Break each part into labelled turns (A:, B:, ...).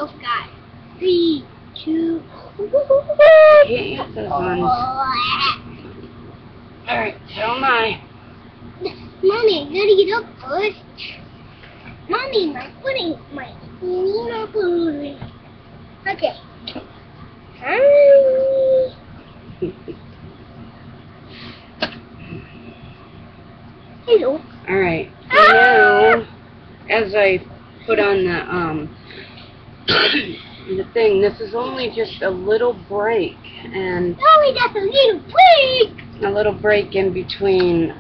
A: Oh God. 3, 2.
B: Can't use those ones. Alright, so am I.
A: Mommy, I gotta get up first. Mommy, my foot ain't my foot. Okay. Hi. Hello.
B: Alright, so now, as I put on the thing, this is only just a little break, and
A: Mommy, that's a little break.
B: a little break in between,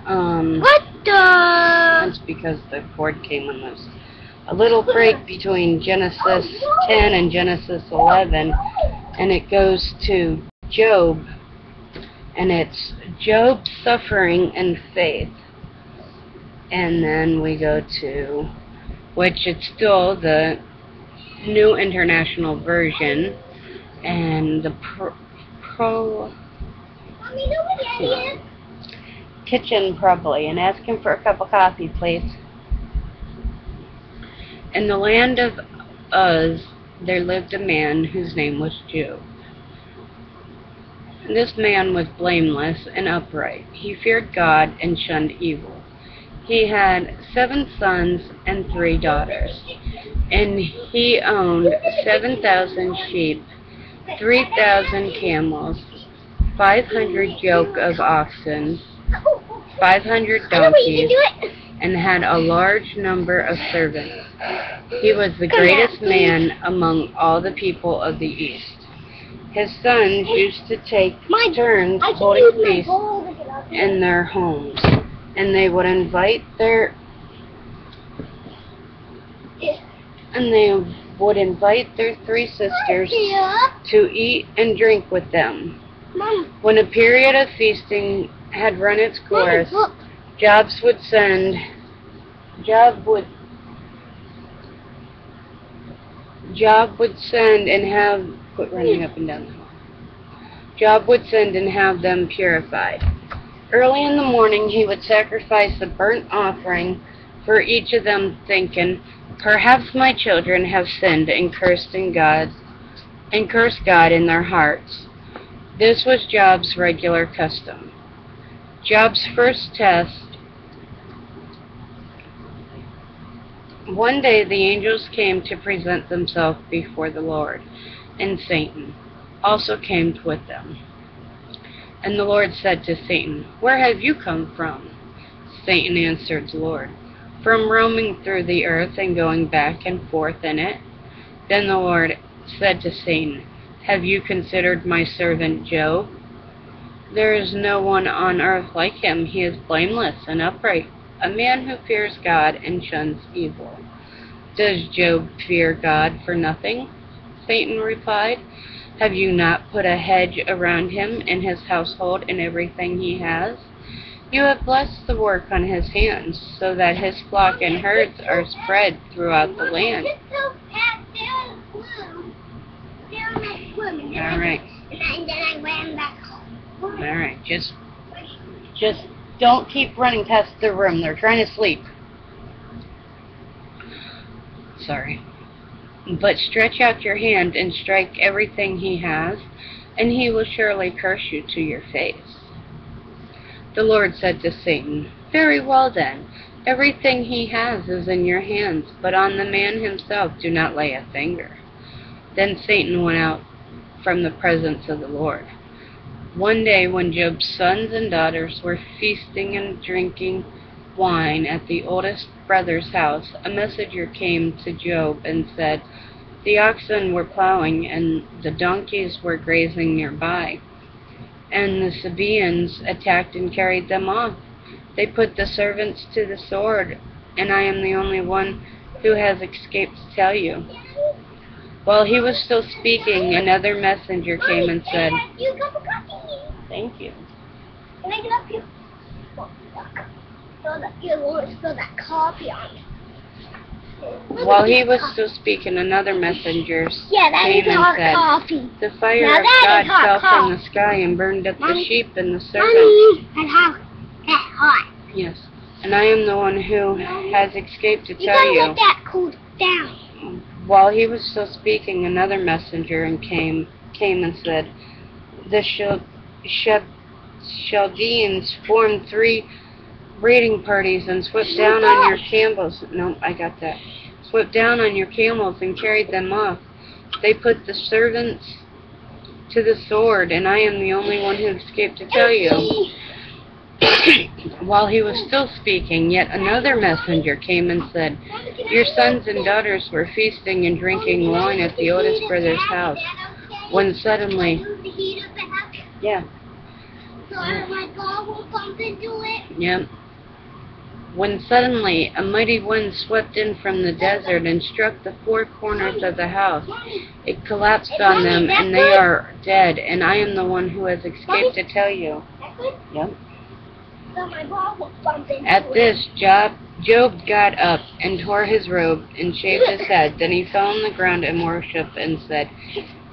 A: What the?
B: that's because the cord came unloose. A little break between Genesis 10 and Genesis 11, and it goes to Job, and it's Job's suffering and faith. And then we go to, which it's still the New International Version, and the
A: Mommy, nobody here.
B: Kitchen probably, and ask him for a cup of coffee, please. In the land of Uz, there lived a man whose name was Job. This man was blameless and upright. He feared God and shunned evil. He had 7 sons and 3 daughters, and he owned 7,000 sheep, 3,000 camels, 500 yoke of oxen, 500 donkeys, and had a large number of servants. He was the greatest man among all the people of the East. His sons used to take turns holding feasts in their homes, and they would invite their 3 sisters to eat and drink with them. When a period of feasting had run its course, Job would send and have quit running up and down the hall. Job would send and have them purified. Early in the morning he would sacrifice a burnt offering for each of them, thinking, perhaps my children have sinned and cursed God in their hearts. This was Job's regular custom. Job's first test. One day the angels came to present themselves before the Lord, and Satan also came with them. And the Lord said to Satan, where have you come from? Satan answered the Lord, from roaming through the earth and going back and forth in it. Then the Lord said to Satan, have you considered my servant Job? There is no one on earth like him. He is blameless and upright, a man who fears God and shuns evil. Does Job fear God for nothing? Satan replied, have you not put a hedge around him and his household and everything he has? You have blessed the work on his hands, so that his flock and herds are spread throughout the land. Alright.
A: And then I ran back home.
B: Alright, just don't keep running past the room. They're trying to sleep. Sorry. But stretch out your hand and strike everything he has, and he will surely curse you to your face. The Lord said to Satan, very well then, everything he has is in your hands, but on the man himself do not lay a finger. Then Satan went out from the presence of the Lord. One day when Job's sons and daughters were feasting and drinking wine at the oldest brother's house, a messenger came to Job and said, the oxen were plowing and the donkeys were grazing nearby, and the Sabaeans attacked and carried them off. They put the servants to the sword, and I am the only one who has escaped to tell you. While he was still speaking, another messenger came and said, thank you.
A: Can I get up here? Spill that coffee on me.
B: While he was still speaking, another messenger came and said,
A: coffee.
B: the fire of God fell from the sky and burned up the sheep and the servants.
A: That's hot.
B: Yes, and I am the one who has escaped to tell
A: You
B: you.
A: gotta let that cool down.
B: While he was still speaking, another messenger came and said, "The Chaldeans formed 3 raiding parties and swept down on your camels." No, I got that. Swept down on your camels and carried them off. They put the servants to the sword, and I am the only one who escaped to tell you." While he was still speaking, yet another messenger came and said, "Your sons and daughters were feasting and drinking wine at the oldest brother's house, when suddenly..." Yeah.
A: So my car will bump into it?
B: Yep. "When suddenly a mighty wind swept in from the desert and struck the 4 corners of the house. It collapsed on them, and they are dead, and I am the one who has escaped to tell you." Yep.
A: So my car will bump into
B: At this, Job got up and tore his robe and shaved his head. Then he fell on the ground and worshipped and said,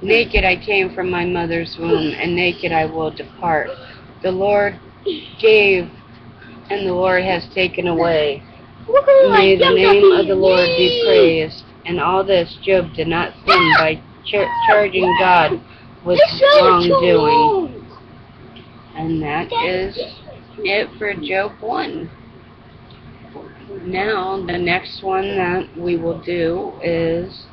B: "Naked I came from my mother's womb, and naked I will depart. The Lord gave, and the Lord has taken away. May the name of the Lord be praised." And all this Job did not sin by charging God with wrongdoing. And that is it for Job 1. Now, the next one that we will do is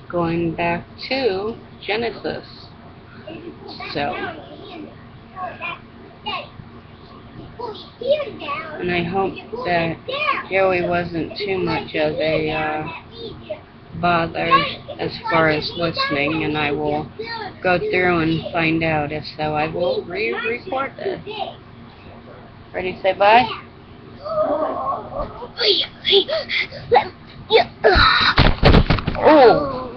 B: going back to Genesis. So, and I hope that Joey wasn't too much of a bother as far as listening, and I will go through and find out. If so, I will re-record this. Ready to say bye? Oh!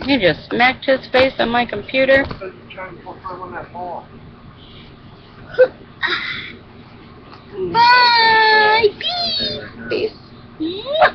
B: You just smacked his face on my computer.
A: Bye!
B: Peace.
A: Peace.